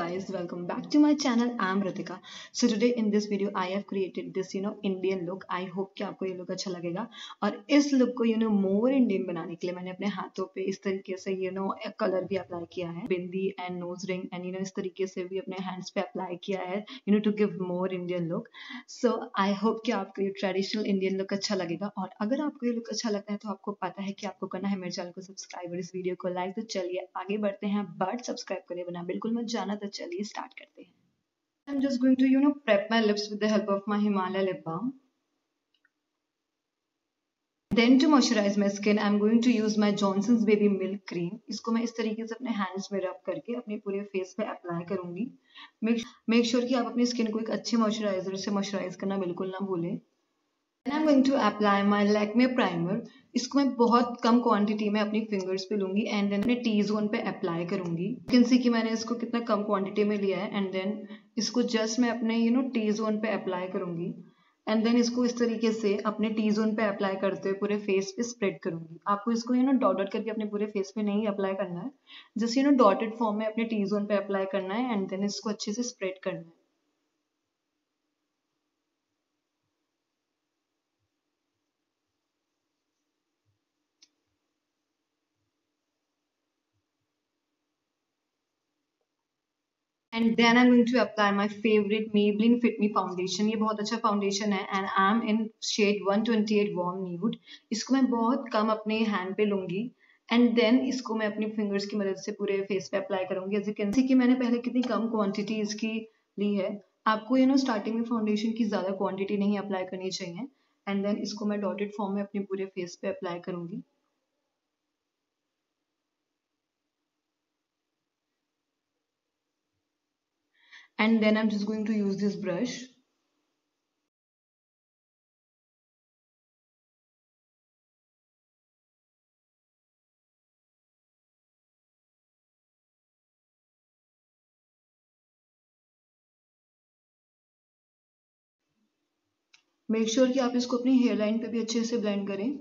guys, welcome back to my channel. I'm Ritika. So today in this video I have created this Indian look. I hope कि आपको ये look अच्छा लगेगा और इस look को more Indian बनाने के लिए मैंने अपने हाथों पे इस तरीके से कलर भी अप्लाई किया है, बिंदी एंड नोज रिंग एंड इस तरीके से भी अपने हैंड्स पे अप्लाई किया है to give more Indian look. So I hope कि आपको ये ट्रेडिशनल इंडियन लुक अच्छा लगेगा और अगर आपको ये लुक अच्छा लगता है तो आपको पता है कि आपको करना है मेरे चैनल को सब्सक्राइब और इस वीडियो को लाइक. तो चलिए आगे बढ़ते हैं, बट सब्सक्राइब करे बना बिल्कुल मत जाना. तो चलिए स्टार्ट करते हैं. I'm just going to prep my lips with the help of my Himalaya lip balm. Then to moisturize my skin, I'm going to use my Johnson's Baby Milk Cream. इसको मैं इस तरीके से अपने हैंड्स में रब करके अपने पूरे फेस पे अप्लाई करूंगी. मेक श्योर कि आप अपनी स्किन को एक अच्छे मॉइस्चराइजर से मॉइस्चराइज करना बिल्कुल ना भूलें. Then I'm going to apply my Lakme primer. इसको मैं बहुत कम क्वांटिटी में अपनी फिंगर्स पे लूंगी एंड देन अपने टी जोन पे अप्लाई करूंगी. यू कैन सी कि मैंने इसको कितना कम क्वांटिटी में लिया है एंड देन इसको जस्ट मैं अपने टी जोन पे अप्लाई करूंगी एंड देन इसको इस तरीके से अपने टी जोन पे अप्लाई करते हुए पूरे फेस पे स्प्रेड करूंगी. आपको इसको डॉट डॉट करके अपने पूरे फेस पे नहीं अप्लाई करना है, जस्ट डॉटेड फॉर्म में अपने टी जोन पे अप्लाई करना है एंड देन इसको अच्छे से स्प्रेड करना है. And then I'm going to apply my favorite Maybelline Fit Me foundation. ये बहुत अच्छा फाउंडेशन है and I'm in shade 128 warm nude. इसको मैं बहुत कम अपने हैंड पे लूंगी एंड देन इसको मैं अपनी फिंगर्स की मदद से पूरे फेस पे अप्लाई करूंगी. एज यू कैन सी कि मैंने पहले कितनी कम क्वांटिटी इसकी ली है. आपको स्टार्टिंग में फाउंडेशन की ज़्यादा क्वांटिटी नहीं अप्लाई करनी चाहिए एंड देन इसको मैं डॉटेड फॉर्म में अपने पूरे फेस पे अप्लाई करूंगी. And then I'm just going to use this brush. Make sure कि आप इसको अपनी हेयर लाइन पे भी अच्छे से ब्लेंड करें.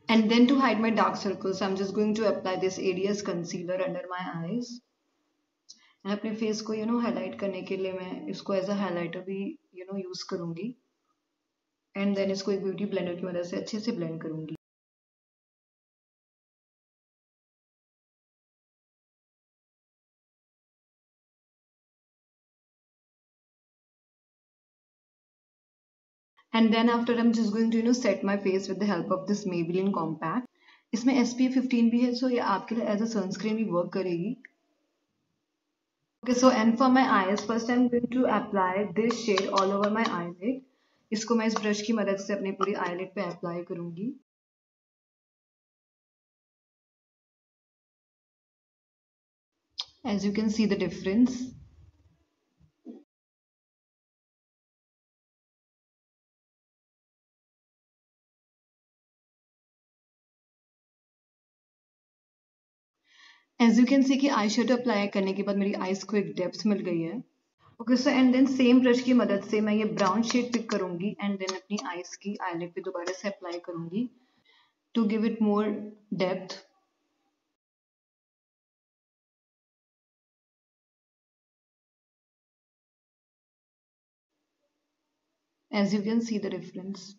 And then to hide my dark circles, I'm just going to apply this ADS concealer under my eyes. मैं अपने फेस को हाईलाइट करने के लिए मैं इसको एज अ हाईलाइटर भी यूज करूंगी एंड देन इसको एक ब्यूटी ब्लेंडर की मदद से अच्छे से ब्लेंड करूंगी. And then after I'm just going to set my face with the help of this Maybelline compact. इसमें SPF 15 भी है, सो ये आपके लिए एज अ सनस्क्रीन भी वर्क करेगी. Okay, so and for my eyes, first I'm going to apply this shade all over my eyelid. इसको मैं इस ब्रश की मदद से अपनी पूरी eyelid पे अप्लाई करूंगी. As you can see the difference. As you can see कि आई शेडो अप्लाई करने के बाद मेरी आईज को एक डेप्थ मिल गई है. Okay so and then same brush की मदद से मैं ये ब्राउन शेड पिक करूंगी एंड देन अपनी आईज की आईलिड पे दोबारा से अप्लाई करूंगी to give it more depth. As you can see the difference.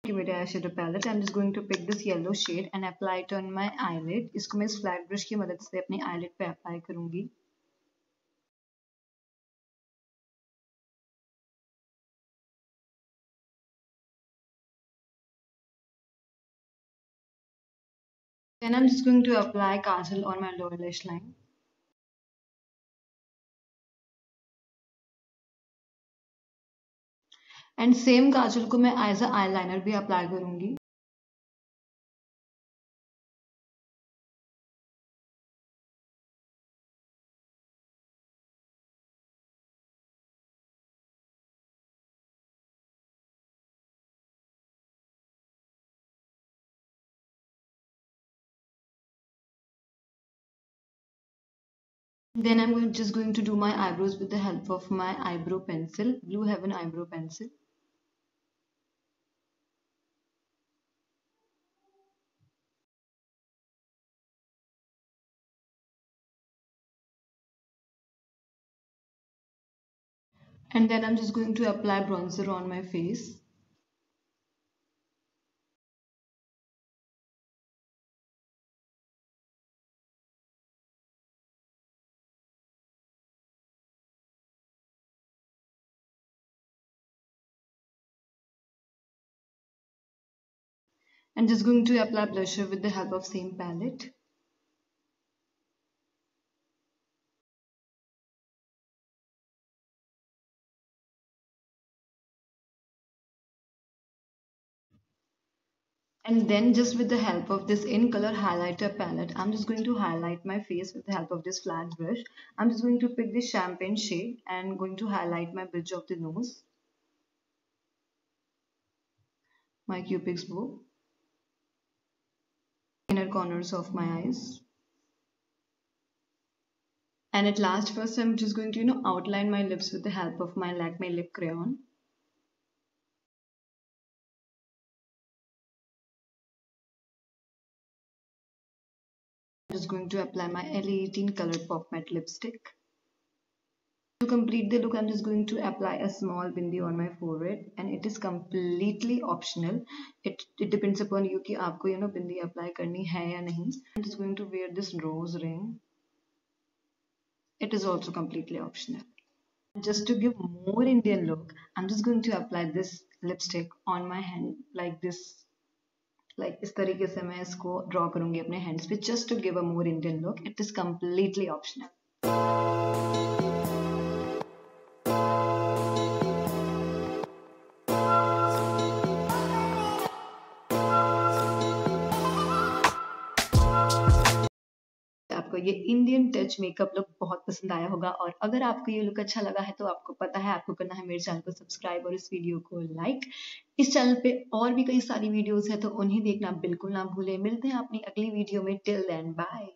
Qumedia eyeshadow palette. I'm just going to pick this yellow shade and apply it on my eyelid. इसको मैं इस flat brush की मदद से अपनी eyelid पे apply करूंगी. Then I'm just going to apply kajal on my lower lash line. And same kajal को मैं एज अ आईलाइनर भी अप्लाई करूंगी. Then I'm just going to do my eyebrows with the help of my eyebrow pencil, Blue Heaven eyebrow pencil. And then I'm just going to apply bronzer on my face. I'm just going to apply blusher with the help of same palette. And then just with the help of this Incolor highlighter palette, I'm just going to highlight my face with the help of this flat brush. I'm just going to pick this champagne shade and going to highlight my bridge of the nose, my cupid's bow, inner corners of my eyes. And at last, first I'm just going to, outline my lips with the help of my Lakme lip crayon. I'm just going to apply my Elli colored pop matte lipstick. To complete the look, I'm just going to apply a small bindi on my forehead, and it is completely optional. It depends upon you कि आपको bindi apply करनी है या नहीं. I'm just going to wear this rose ring. It is also completely optional. Just to give more Indian look, I'm just going to apply this lipstick on my hand like this. Like इस तरीके से मैं इसको draw करूंगी अपने hands पे, just to give a more Indian look. It is completely optional. आपको ये इंडियन टच मेकअप लुक बहुत पसंद आया होगा, और अगर आपको ये लुक अच्छा लगा है तो आपको पता है आपको करना है मेरे चैनल को सब्सक्राइब और इस वीडियो को लाइक। इस चैनल पे और भी कई सारी वीडियोस है तो उन्हें देखना बिल्कुल ना भूलें। मिलते हैं अपनी अगली वीडियो में। Till then bye.